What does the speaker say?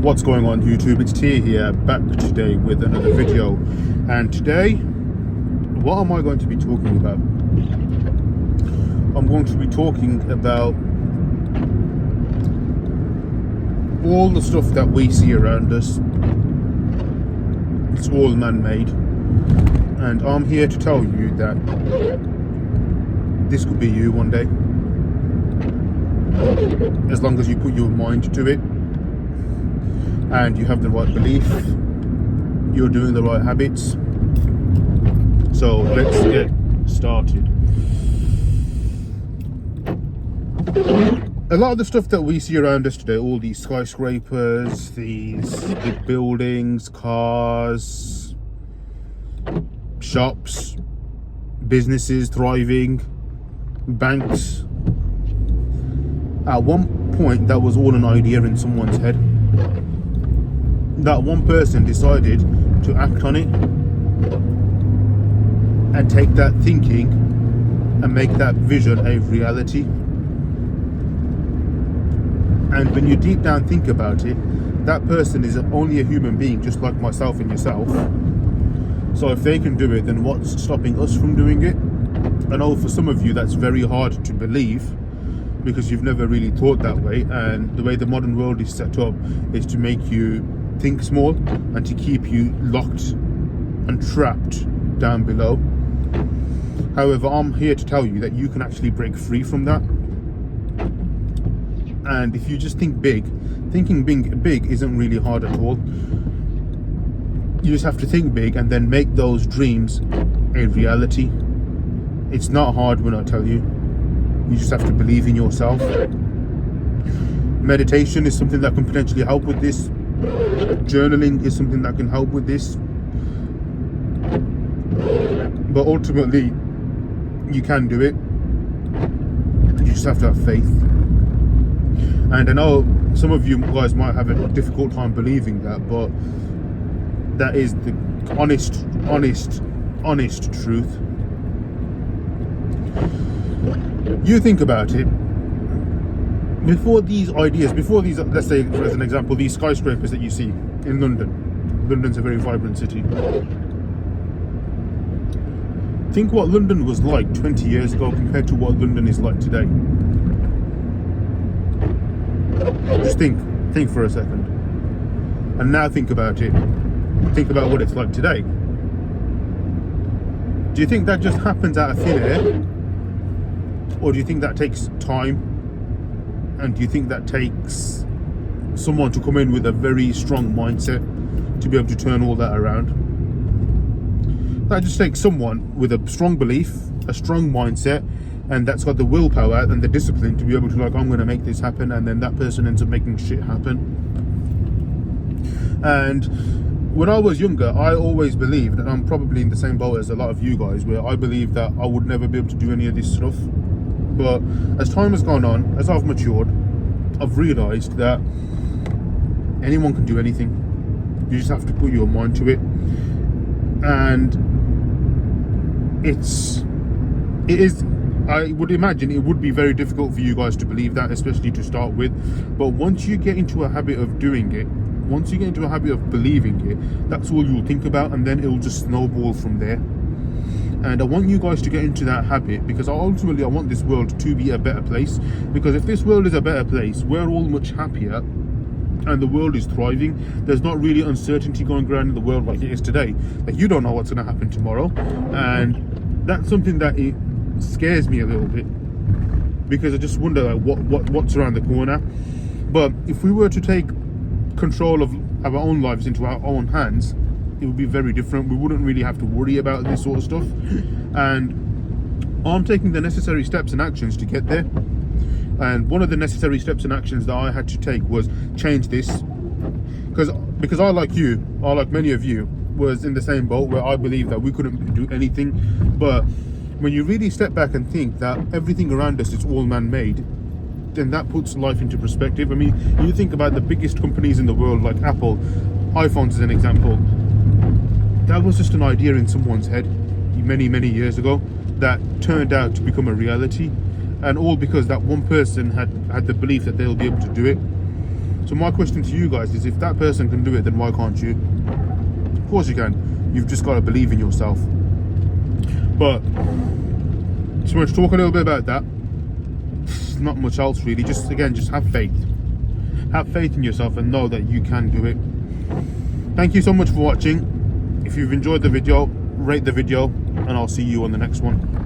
What's going on YouTube? It's Tia here, back today with another video. And today, what am I going to be talking about? I'm going to be talking about all the stuff that we see around us. It's all man-made. And I'm here to tell you that this could be you one day. As long as you put your mind to it and you have the right belief, you're doing the right habits. So let's get started. A lot of the stuff that we see around us today, all these skyscrapers, these big buildings, cars, shops, businesses thriving, banks, at one point that was all an idea in someone's head. That one person decided to act on it and take that thinking and make that vision a reality. And when you deep down think about it, that person is only a human being just like myself and yourself. So if they can do it, then what's stopping us from doing it? I know for some of you that's very hard to believe because you've never really thought that way, and the way the modern world is set up is to make you think small and to keep you locked and trapped down below. However, I'm here to tell you that you can actually break free from that. And if you just think big, thinking big isn't really hard at all. You just have to think big and then make those dreams a reality. It's not hard when I tell you. You just have to believe in yourself. Meditation is something that can potentially help with this. Journaling is something that can help with this. But ultimately, you can do it. You just have to have faith. And I know some of you guys might have a difficult time believing that, but that is the honest truth. You think about it. Before these, let's say for as an example, these skyscrapers that you see in London. London's a very vibrant city. Think what London was like 20 years ago compared to what London is like today. Just think for a second. And now think about it. Think about what it's like today. Do you think that just happens out of thin air? Or do you think that takes time? And do you think that takes someone to come in with a very strong mindset to be able to turn all that around? That just takes someone with a strong belief, a strong mindset, and that's got the willpower and the discipline to be able to like, I'm going to make this happen, and then that person ends up making shit happen. And when I was younger, I always believed, and I'm probably in the same boat as a lot of you guys, where I believed that I would never be able to do any of this stuff. But as time has gone on, as I've matured, I've realised that anyone can do anything. You just have to put your mind to it. And I would imagine it would be very difficult for you guys to believe that, especially to start with. But once you get into a habit of doing it, once you get into a habit of believing it, that's all you'll think about, and then it'll just snowball from there. And I want you guys to get into that habit, because ultimately I want this world to be a better place. Because if this world is a better place, we're all much happier and the world is thriving. There's not really uncertainty going around in the world like it is today. Like, you don't know what's going to happen tomorrow, and that's something that it scares me a little bit, because I just wonder like what's around the corner. But if we were to take control of our own lives into our own hands, it would be very different. We wouldn't really have to worry about this sort of stuff. And I'm taking the necessary steps and actions to get there. And one of the necessary steps and actions that I had to take was change this, because I, like you, or like many of you, was in the same boat where I believed that we couldn't do anything. But when you really step back and think that everything around us is all man-made, then that puts life into perspective. I mean, you think about the biggest companies in the world, like Apple, iPhones as an example. That was just an idea in someone's head many years ago that turned out to become a reality. and all because that one person had the belief that they'll be able to do it. So my question to you guys is, if that person can do it, then why can't you? Of course you can. You've just got to believe in yourself. But so let's talk a little bit about that. Not much else really. Just have faith. Have faith in yourself and know that you can do it. Thank you so much for watching. If you've enjoyed the video, rate the video, and I'll see you on the next one.